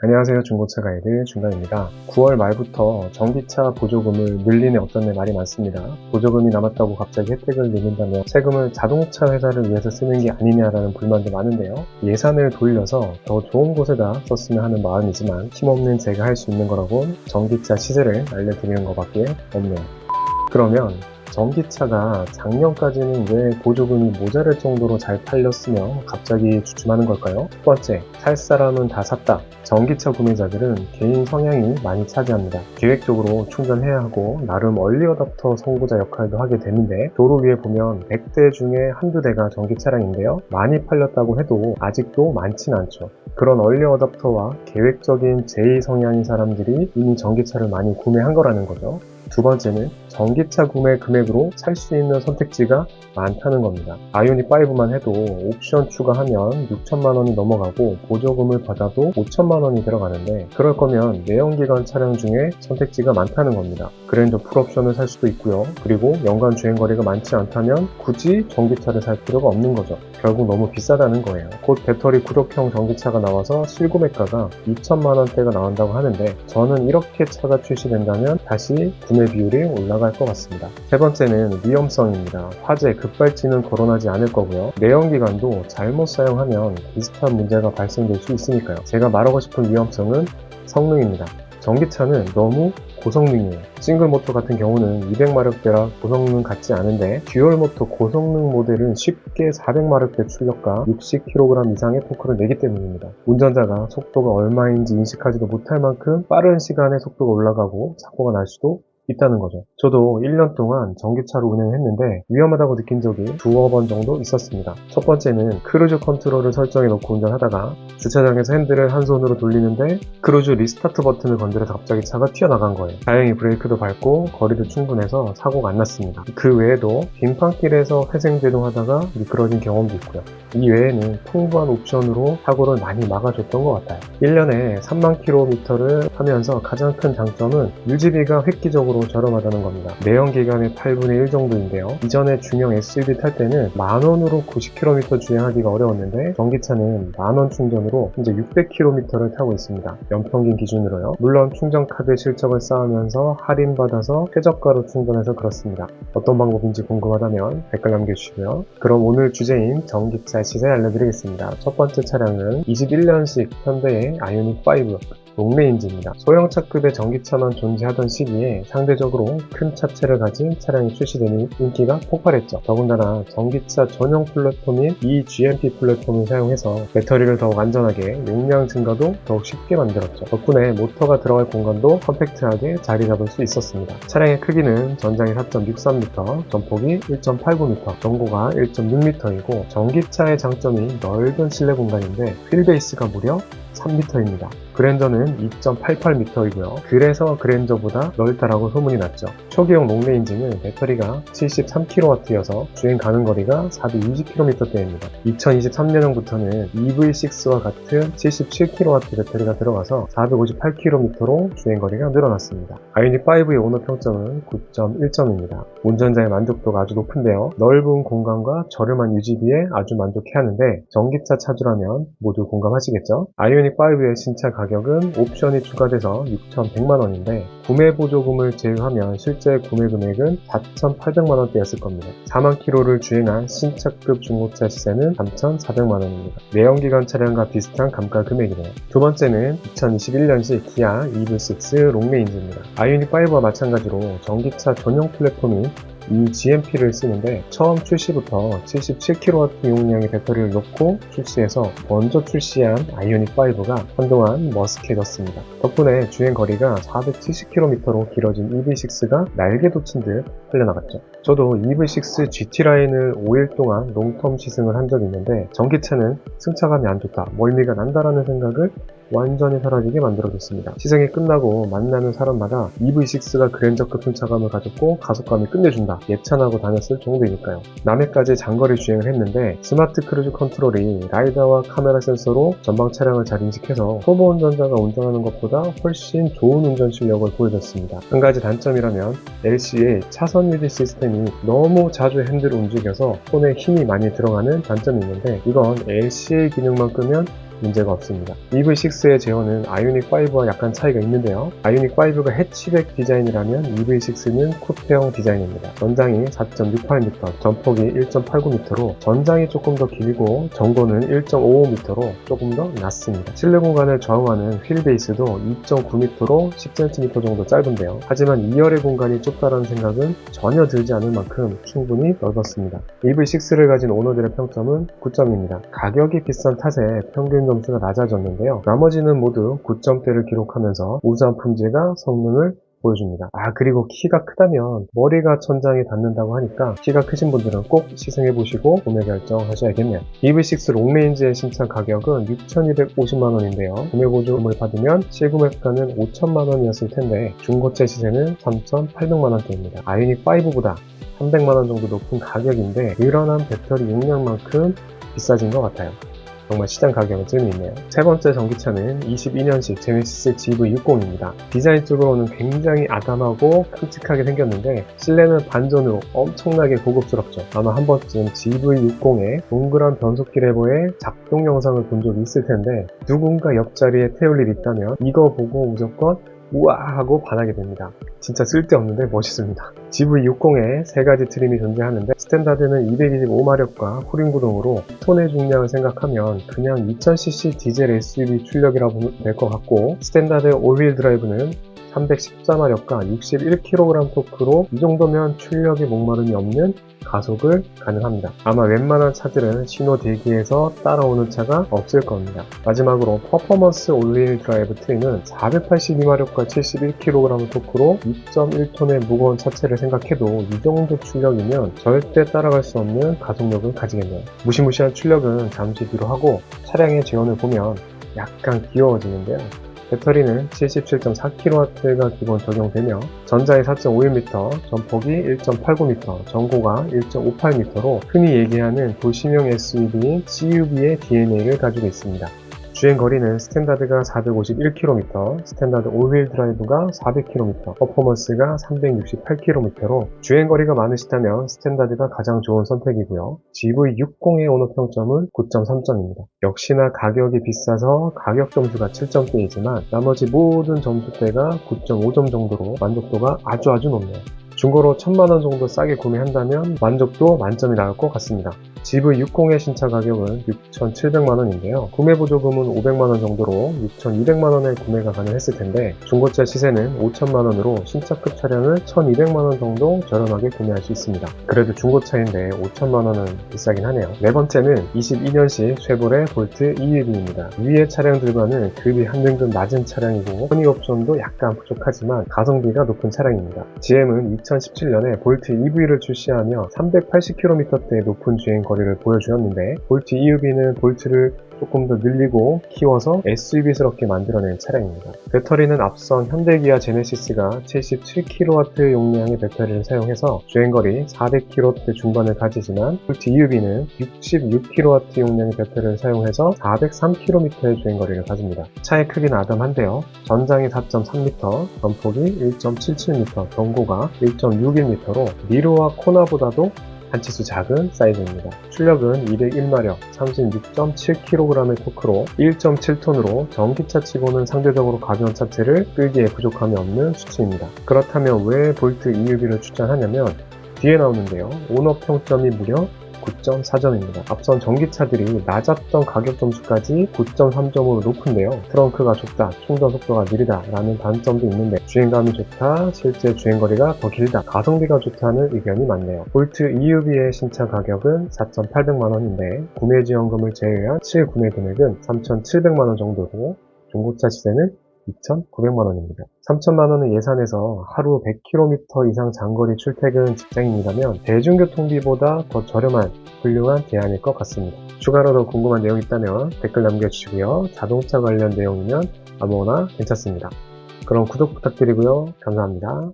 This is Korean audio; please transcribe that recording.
안녕하세요. 중고차 가이드 중간입니다. 9월 말부터 전기차 보조금을 늘리네 어쩌네 말이 많습니다. 보조금이 남았다고 갑자기 혜택을 늘린다면 세금을 자동차 회사를 위해서 쓰는 게 아니냐라는 불만도 많은데요. 예산을 돌려서 더 좋은 곳에다 썼으면 하는 마음이지만 힘없는 제가 할 수 있는 거라고 전기차 시세를 알려드리는 것밖에 없네요. 그러면 전기차가 작년까지는 왜 보조금이 모자랄 정도로 잘 팔렸으며 갑자기 주춤하는 걸까요? 첫 번째, 살 사람은 다 샀다. 전기차 구매자들은 개인 성향이 많이 차지합니다. 계획적으로 충전해야 하고 나름 얼리어답터 선구자 역할도 하게 되는데 도로 위에 보면 100대 중에 한두 대가 전기 차량인데요. 많이 팔렸다고 해도 아직도 많진 않죠. 그런 얼리어답터와 계획적인 제2 성향인 사람들이 이미 전기차를 많이 구매한 거라는 거죠. 두 번째는 전기차 구매 금액으로 살 수 있는 선택지가 많다는 겁니다. 아이오닉5만 해도 옵션 추가하면 6천만 원이 넘어가고 보조금을 받아도 5천만 원이 들어가는데 그럴 거면 내연기관 차량 중에 선택지가 많다는 겁니다. 그랜저 풀옵션을 살 수도 있고요. 그리고 연간 주행거리가 많지 않다면 굳이 전기차를 살 필요가 없는 거죠. 결국 너무 비싸다는 거예요. 곧 배터리 구독형 전기차가 나와서 실구매가가 2천만 원대가 나온다고 하는데 저는 이렇게 차가 출시된다면 다시 구매 비율이 올라갈 것 같습니다. 세 번째는 위험성입니다. 화재, 급발진은 거론하지 않을 거고요. 내연기관도 잘못 사용하면 비슷한 문제가 발생될 수 있으니까요. 제가 말하고 싶은 위험성은 성능입니다. 전기차는 너무 고성능이에요. 싱글모터 같은 경우는 200마력대라 고성능 같지 않은데 듀얼모터 고성능 모델은 쉽게 400마력대 출력과 60kg 이상의 토크를 내기 때문입니다. 운전자가 속도가 얼마인지 인식하지도 못할 만큼 빠른 시간에 속도가 올라가고 사고가 날 수도 있다는 거죠. 저도 1년 동안 전기차로 운행했는데 위험하다고 느낀 적이 두어 번 정도 있었습니다. 첫 번째는 크루즈 컨트롤을 설정해 놓고 운전하다가 주차장에서 핸들을 한 손으로 돌리는데 크루즈 리스타트 버튼을 건드려서 갑자기 차가 튀어나간 거예요. 다행히 브레이크도 밟고 거리도 충분해서 사고가 안 났습니다. 그 외에도 빙판길에서 회생제동 하다가 미끄러진 경험도 있고요. 이 외에는 풍부한 옵션으로 사고를 많이 막아줬던 것 같아요. 1년에 3만 km를 하면서 가장 큰 장점은 유지비가 획기적으로 저렴하다는 겁니다. 내연기관의 8분의 1 정도인데요. 이전에 중형 SUV 탈 때는 만원으로 90km 주행하기가 어려웠는데 전기차는 만원 충전으로 현재 600km를 타고 있습니다. 연평균 기준으로요. 물론 충전카드 실적을 쌓으면서 할인받아서 최저가로 충전해서 그렇습니다. 어떤 방법인지 궁금하다면 댓글 남겨주시고요. 그럼 오늘 주제인 전기차 시세 알려드리겠습니다. 첫 번째 차량은 21년식 현대의 아이오닉5 롱레인지입니다. 소형차급의 전기차만 존재하던 시기에 상대적으로 큰 차체를 가진 차량이 출시되니 인기가 폭발했죠. 더군다나 전기차 전용 플랫폼인 eGMP 플랫폼을 사용해서 배터리를 더욱 안전하게 용량 증가도 더욱 쉽게 만들었죠. 덕분에 모터가 들어갈 공간도 컴팩트하게 자리 잡을 수 있었습니다. 차량의 크기는 전장이 4.63m, 전폭이 1.89m, 전고가 1.6m이고 전기차의 장점이 넓은 실내 공간인데 휠베이스가 무려 3m입니다. 그랜저는 2.88m이고요. 그래서 그랜저보다 넓다라고 소문이 났죠. 초기형 롱레인지는 배터리가 73kW여서 주행 가는 거리가 420km대입니다. 2023년부터는 EV6와 같은 77kW 배터리가 들어가서 458km로 주행거리가 늘어났습니다. 아이오닉5의 오너 평점은 9.1점입니다. 운전자의 만족도가 아주 높은데요. 넓은 공간과 저렴한 유지비에 아주 만족해 하는데 전기차 차주라면 모두 공감하시겠죠? 아이오닉5의 신차 가격은 옵션이 추가돼서 6,100만원인데 구매 보조금을 제외하면 실제 구매 금액은 4,800만원대였을 겁니다. 4만 킬로를 주행한 신차급 중고차 시세는 3,400만원입니다. 내연기관 차량과 비슷한 감가 금액이네요. 두 번째는 2021년식 기아 EV6 롱레인지입니다. 아이오닉5와 마찬가지로 전기차 전용 플랫폼인 이 GMP를 쓰는데 처음 출시부터 77kW 용량의 배터리를 넣고 출시해서 먼저 출시한 아이오닉5가 한동안 머쓱해졌습니다. 덕분에 주행거리가 470km로 길어진 EV6가 날개 돋친 듯 흘러나갔죠. 저도 EV6 GT라인을 5일 동안 롱텀 시승을 한 적이 있는데 전기차는 승차감이 안 좋다, 멀미가 난다라는 생각을 완전히 사라지게 만들어줬습니다. 시승이 끝나고 만나는 사람마다 EV6가 그랜저급 승차감을 가졌고 가속감이 끝내준다 예찬하고 다녔을 정도이니까요. 남해까지 장거리 주행을 했는데 스마트 크루즈 컨트롤이 라이다와 카메라 센서로 전방 차량을 잘 인식해서 초보 운전자가 운전하는 것보다 훨씬 좋은 운전 실력을 보여줬습니다. 한 가지 단점이라면 LC의 차선 유지 시스템이 너무 자주 핸들을 움직여서 손에 힘이 많이 들어가는 단점이 있는데 이건 LC의 기능만 끄면 문제가 없습니다. EV6의 제어는 아이오닉5와 약간 차이가 있는데요. 아이오닉5가 해치백 디자인이라면 EV6는 쿠페형 디자인입니다. 전장이 4.68m, 전폭이 1.89m로 전장이 조금 더 길고 전고는 1.55m로 조금 더 낮습니다. 실내 공간을 저항하는 휠 베이스도 2.9m로 10cm 정도 짧은데요. 하지만 2열의 공간이 좁다라는 생각은 전혀 들지 않을 만큼 충분히 넓었습니다. EV6를 가진 오너들의 평점은 9점입니다. 가격이 비싼 탓에 평균 점수가 낮아졌는데요. 나머지는 모두 9점대를 기록하면서 우수한 품질과 성능을 보여줍니다. 그리고 키가 크다면 머리가 천장에 닿는다고 하니까 키가 크신 분들은 꼭 시승해보시고 구매 결정하셔야겠네요. EV6 롱레인지의 신차 가격은 6,250만원인데요. 구매 보조금을 받으면 실구매가는 5천만원이었을 텐데 중고차 시세는 3,800만원대입니다. 아이오닉5보다 300만원 정도 높은 가격인데 늘어난 배터리 용량만큼 비싸진 것 같아요. 정말 시장 가격은 재미있네요. 세 번째 전기차는 22년식 제네시스 GV60입니다. 디자인적으로는 굉장히 아담하고 큼직하게 생겼는데 실내는 반전으로 엄청나게 고급스럽죠. 아마 한 번쯤 GV60의 동그란 변속기 레버의 작동 영상을 본 적이 있을 텐데 누군가 옆자리에 태울 일이 있다면 이거 보고 무조건 우와 하고 반하게 됩니다. 진짜 쓸데없는데 멋있습니다. GV60에 세 가지 트림이 존재하는데 스탠다드는 225마력과 후륜 구동으로 손의 중량을 생각하면 그냥 2000cc 디젤 SUV 출력이라고 보면 될 것 같고 스탠다드 올휠 드라이브는 314마력과 61kg 토크로 이 정도면 출력에 목마름이 없는 가속을 가능합니다. 아마 웬만한 차들은 신호 대기에서 따라오는 차가 없을 겁니다. 마지막으로 퍼포먼스 올휠 드라이브 트림은 482마력과 71kg 토크로 2.1톤의 무거운 차체를 생각해도 이 정도 출력이면 절대 따라갈 수 없는 가속력을 가지겠네요. 무시무시한 출력은 잠시 뒤로 하고 차량의 제원을 보면 약간 귀여워지는데요. 배터리는 77.4kW가 기본 적용되며 전장이 4.51m, 전폭이 1.89m, 전고가 1.58m로 흔히 얘기하는 도시명 SUV인 CUV의 DNA를 가지고 있습니다. 주행거리는 스탠다드가 451km, 스탠다드 올휠 드라이브가 400km, 퍼포먼스가 368km로 주행거리가 많으시다면 스탠다드가 가장 좋은 선택이고요. GV60의 오너 평점은 9.3점입니다. 역시나 가격이 비싸서 가격 점수가 7점대이지만 나머지 모든 점수대가 9.5점 정도로 만족도가 아주 높네요. 중고로 1000만원 정도 싸게 구매한다면 만족도 만점이 나올 것 같습니다. GV60의 신차 가격은 6,700만원인데요. 구매 보조금은 500만원 정도로 6,200만원에 구매가 가능했을 텐데 중고차 시세는 5천만원으로 신차급 차량을 1,200만원 정도 저렴하게 구매할 수 있습니다. 그래도 중고차인데 5천만원은 비싸긴 하네요. 네 번째는 22년식 쉐보레 볼트 EUV입니다. 위의 차량들과는 급이 한 등급 낮은 차량이고 허니 옵션도 약간 부족하지만 가성비가 높은 차량입니다. GM은 2017년에 볼트 EV를 출시하며 380km대의 높은 주행 거리를 보여주었는데 볼트 EUV는 볼트를 조금 더 늘리고 키워서 SUV스럽게 만들어낸 차량입니다. 배터리는 앞선 현대기아 제네시스가 77kW 용량의 배터리를 사용해서 주행거리 400km 중반을 가지지만 볼트 EUV는 66kW 용량의 배터리를 사용해서 403km의 주행거리를 가집니다. 차의 크기는 아담한데요. 전장이 4.3m, 전폭이 1.77m, 전고가 1.61m로 미로와 코나보다도 한 치수 작은 사이즈입니다. 출력은 201마력, 36.7kg의 토크로 1.7톤으로 전기차 치고는 상대적으로 가벼운 차체를 끌기에 부족함이 없는 수치입니다. 그렇다면 왜 볼트 EUV를 추천하냐면 뒤에 나오는데요. 오너 평점이 무려 9.4점입니다. 앞선 전기차들이 낮았던 가격 점수까지 9.3점으로 높은데요. 트렁크가 좁다, 충전 속도가 느리다 라는 단점도 있는데 주행감이 좋다, 실제 주행거리가 더 길다, 가성비가 좋다는 의견이 많네요. 볼트 EUV의 신차 가격은 4,800만원인데 구매지원금을 제외한 실구매 금액은 3,700만원 정도로 중고차 시세는 2,900만원입니다. 3,000만원을 예산해서 하루 100km 이상 장거리 출퇴근 직장인이라면 대중교통비보다 더 저렴한 훌륭한 대안일 것 같습니다. 추가로 더 궁금한 내용 있다면 댓글 남겨주시고요. 자동차 관련 내용이면 아무거나 괜찮습니다. 그럼 구독 부탁드리고요. 감사합니다.